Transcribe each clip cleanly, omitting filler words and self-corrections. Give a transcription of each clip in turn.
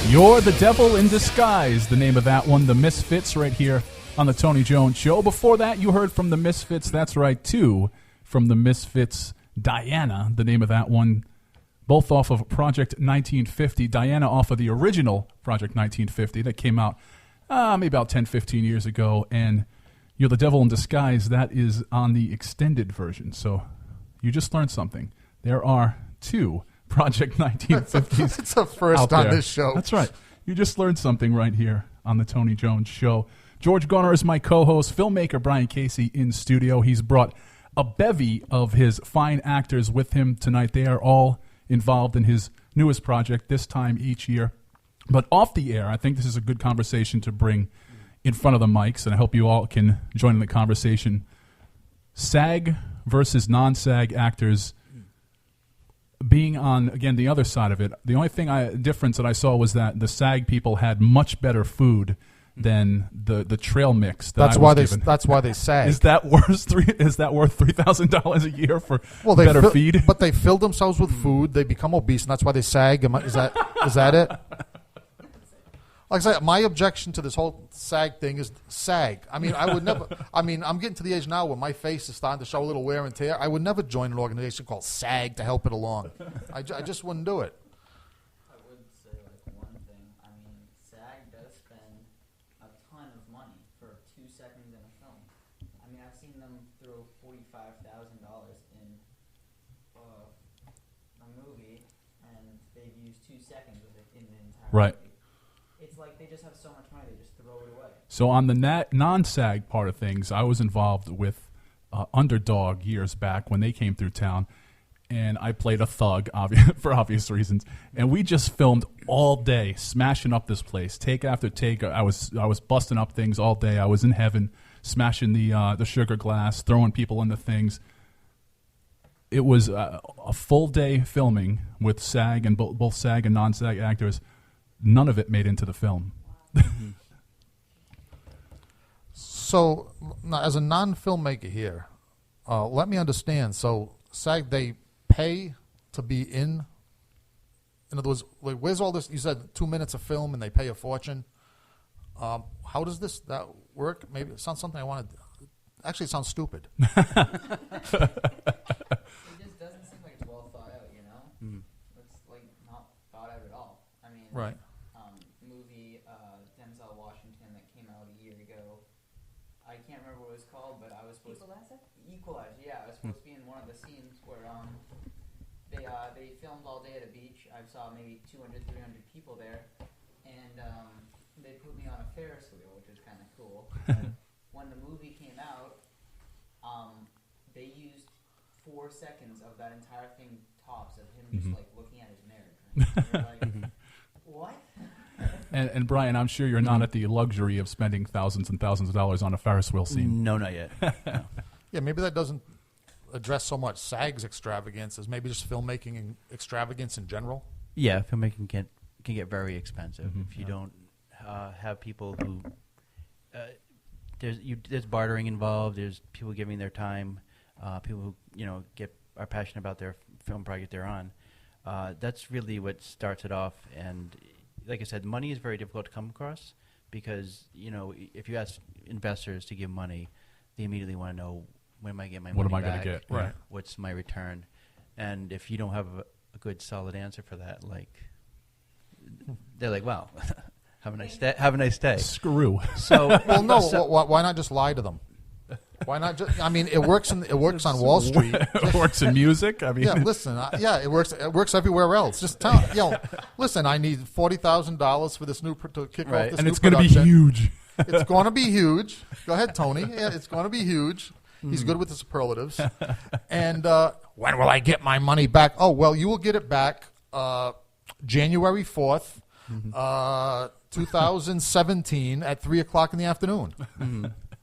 You're the Devil in Disguise, the name of that one, The Misfits, right here on the Tony Jones Show. Before that, you heard from The Misfits, that's right, two from The Misfits, Diana, the name of that one, both off of Project 1950. Diana off of the original Project 1950 that came out maybe about 10, 15 years ago, and You're the Devil in Disguise, that is on the extended version. So you just learned something. There are two Project 1950s. It's a first on this show. That's right. You just learned something right here on the Tony Jones Show. George Garner is my co-host. Filmmaker Bryan Casey in studio. He's brought a bevy of his fine actors with him tonight. They are all involved in his newest project this time each year. But off the air, I think this is a good conversation to bring in front of the mics, and I hope you all can join in the conversation. SAG versus non-SAG actors being on, again, the other side of it. The only difference that I saw was that the SAG people had much better food than the trail mix. That's why they SAG. Is that worth $3,000 a year for better feed? But they fill themselves with food. They become obese, and that's why they SAG. Is that it? Like I said, my objection to this whole SAG thing is SAG. I mean, I would never. I mean, I'm getting to the age now where my face is starting to show a little wear and tear. I would never join an organization called SAG to help it along. I just wouldn't do it. I would say one thing. I mean, SAG does spend a ton of money for 2 seconds in a film. I mean, I've seen them throw $45,000 in a movie, and they've used 2 seconds of it in the entire movie. It's like they just have so much money, they just throw it away. So on the non-SAG part of things, I was involved with Underdog years back when they came through town, and I played a thug, for obvious reasons. And we just filmed all day, smashing up this place, take after take. I was busting up things all day. I was in heaven, smashing the sugar glass, throwing people into things. It was a full day filming with SAG and both SAG and non-SAG actors. None of it made into the film. So, now, as a non-filmmaker here, let me understand. So, SAG, they pay to be in. In other words, where's all this? You said 2 minutes of film, and they pay a fortune. How does that work? Maybe it sounds something I wanted. Actually, it sounds stupid. It just doesn't seem like it's well thought out. You know, it's like not thought out at all. I mean, right. Movie Denzel Washington that came out a year ago. I can't remember what it was called, but I was supposed Equalizer. Yeah, I was supposed to be in one of the scenes where they filmed all day at a beach. I saw maybe 200, 300 people there, and they put me on a Ferris wheel, which is kind of cool. When the movie came out, they used 4 seconds of that entire thing tops of him just like looking at his mirror. And like, what? And Brian, I'm sure you're not at the luxury of spending thousands and thousands of dollars on a Ferris wheel scene. No, not yet. No. Yeah, maybe that doesn't address so much SAG's extravagance as maybe just filmmaking and extravagance in general. Yeah, filmmaking can get very expensive if you don't have people who there's bartering involved. There's people giving their time. People who are passionate about their film project they're on. That's really what starts it off. And like I said, money is very difficult to come across because if you ask investors to give money, they immediately want to know when am I getting my money back? What am I going to get? Right. What's my return? And if you don't have a good solid answer for that, they're like, "Wow, have a nice day. Have a nice day." Screw. So, why not just lie to them? Why not just? I mean, it works on Wall Street. It works in music. I mean, yeah. Listen, it works. It works everywhere else. Just tell listen, I need $40,000 for this to kick off this and new it's going to be production. huge. It's going to be huge. Go ahead, Tony. Yeah, it's going to be huge. He's good with the superlatives. And when will I get my money back? Oh, well, you will get it back January 4th, 2017 at 3:00 in the afternoon.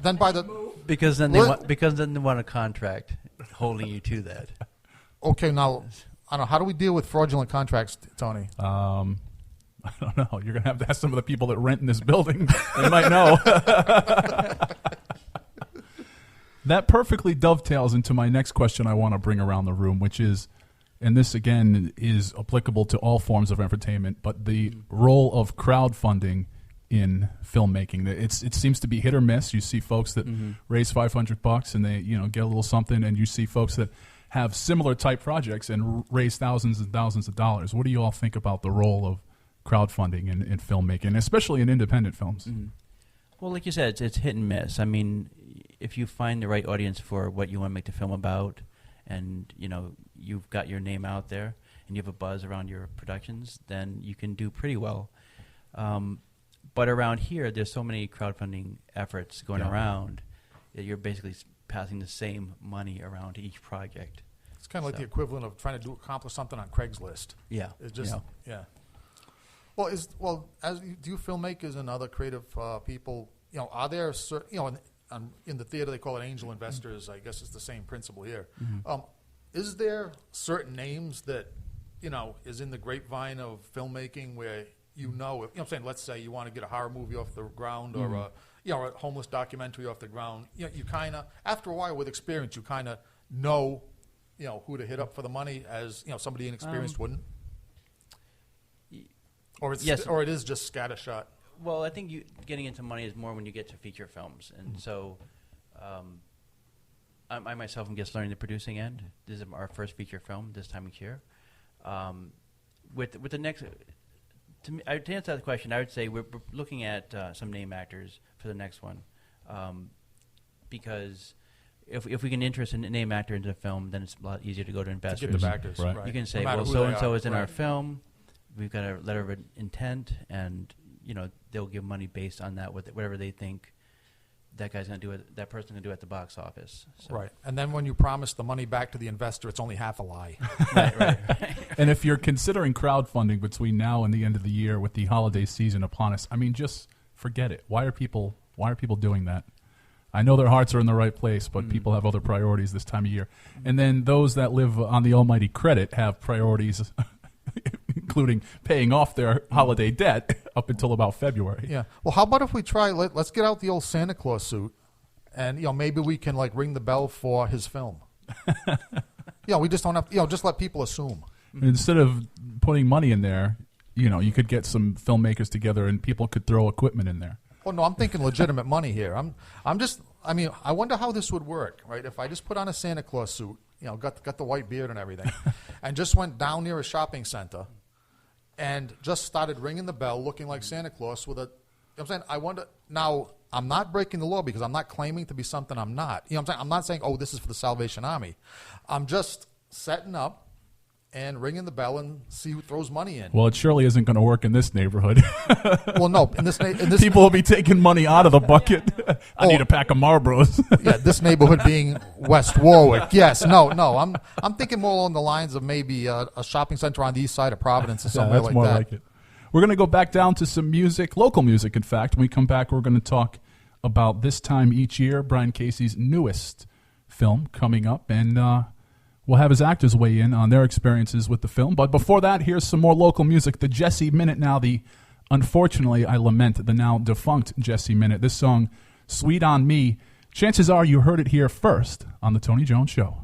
Then because then they want a contract holding you to that. Okay, now I don't know. How do we deal with fraudulent contracts, Tony? I don't know. You're going to have to ask some of the people that rent in this building. They might know. That perfectly dovetails into my next question I want to bring around the room, which is, and this again is applicable to all forms of entertainment, but the role of crowdfunding in filmmaking. It seems to be hit or miss. You see folks that raise $500 and they get a little something, and you see folks that have similar type projects and raise thousands and thousands of dollars. What do you all think about the role of crowdfunding in filmmaking, especially in independent films? Well, like you said, it's hit and miss. I mean, if you find the right audience for what you want to make the film about, and you've got your name out there and you have a buzz around your productions, then you can do pretty well. But around here, there's so many crowdfunding efforts going around that you're basically passing the same money around to each project. It's kind of like the equivalent of trying to accomplish something on Craigslist. Yeah. It's just, Well, as you do filmmakers and other creative people, are there certain, in the theater they call it angel investors. I guess it's the same principle here. Is there certain names that is in the grapevine of filmmaking where what I'm saying? Let's say you want to get a horror movie off the ground or a homeless documentary off the ground. You kind of, after a while with experience, you kind of know who to hit up for the money, as somebody inexperienced wouldn't. Or it is just scattershot. Well, I think getting into money is more when you get to feature films, and so I myself am just learning the producing end. This is our first feature film this time of year. With the next, to answer that question, I would say we're looking at some name actors for the next one, because if we can interest a name actor into the film, then it's a lot easier to go to investors. To get the backers, right. You can say, well, so and so is in our film. We've got a letter of intent, and they'll give money based on that, whatever they think that guy's going to do, that person's going to do at the box office. So. Right, and then when you promise the money back to the investor, it's only half a lie. right. And if you're considering crowdfunding between now and the end of the year with the holiday season upon us, I mean, just forget it. Why are people doing that? I know their hearts are in the right place, but people have other priorities this time of year. And then those that live on the almighty credit have priorities including paying off their holiday debt up until about February. Yeah. Well, how about if we try, let's get out the old Santa Claus suit, and maybe we can ring the bell for his film. We just don't have, just let people assume. Instead of putting money in there, you could get some filmmakers together and people could throw equipment in there. Well, no, I'm thinking legitimate money here. I wonder how this would work, right? If I just put on a Santa Claus suit, got the white beard and everything, and just went down near a shopping center and just started ringing the bell looking like Santa Claus with I'm saying, I wonder, now, I'm not breaking the law because I'm not claiming to be something I'm not. I'm saying? I'm not saying, this is for the Salvation Army. I'm just setting up and ringing the bell and see who throws money in. Well, it surely isn't going to work in this neighborhood. Well, no. In this people will be taking money out of the bucket. I need a pack of Marlboros. Yeah, this neighborhood being West Warwick. Yes, no. I'm thinking more along the lines of maybe a shopping center on the east side of Providence or somewhere that's more that. Like it. We're going to go back down to some music, local music, in fact. When we come back, we're going to talk about this time each year, Bryan Casey's newest film coming up, and we'll have his actors weigh in on their experiences with the film. But before that, here's some more local music. The Jesse Minute now, unfortunately, I lament, the now defunct Jesse Minute. This song, Sweet on Me, chances are you heard it here first on The Tony Jones Show.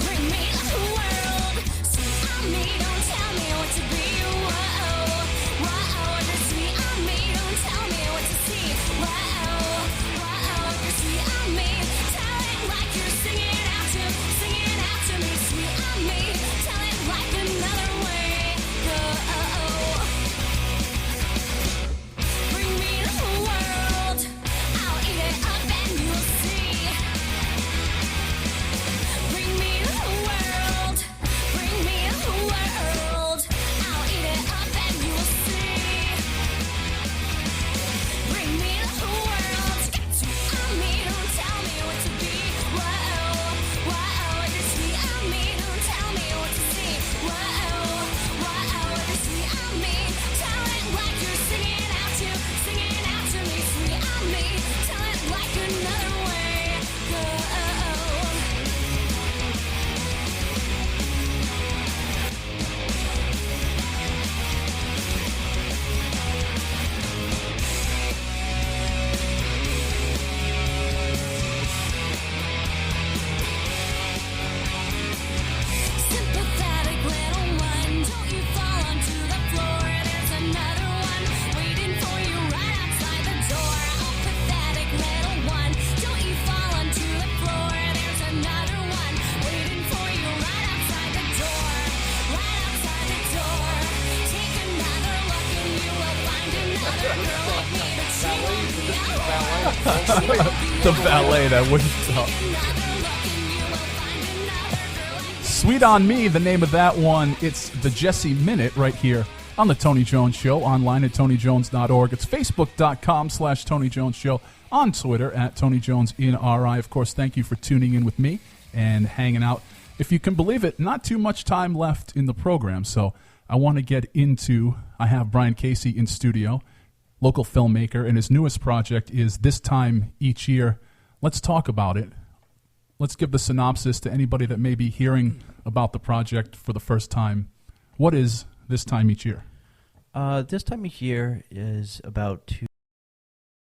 Bring me the world, sweet The valet that wouldn't stop. Sweet on Me, the name of that one. It's the Jesse Minute right here on the Tony Jones Show, online at TonyJones.org. It's Facebook.com/Tony Jones Show, on Twitter at Tony Jones in RI. Of course, thank you for tuning in with me and hanging out. If you can believe it, not too much time left in the program, so I want to get into, I have Bryan Casey in studio, local filmmaker, and his newest project is This Time Each Year. Let's talk about it. Let's give the synopsis to anybody that may be hearing about the project for the first time. What is This Time Each Year? This time each year is about two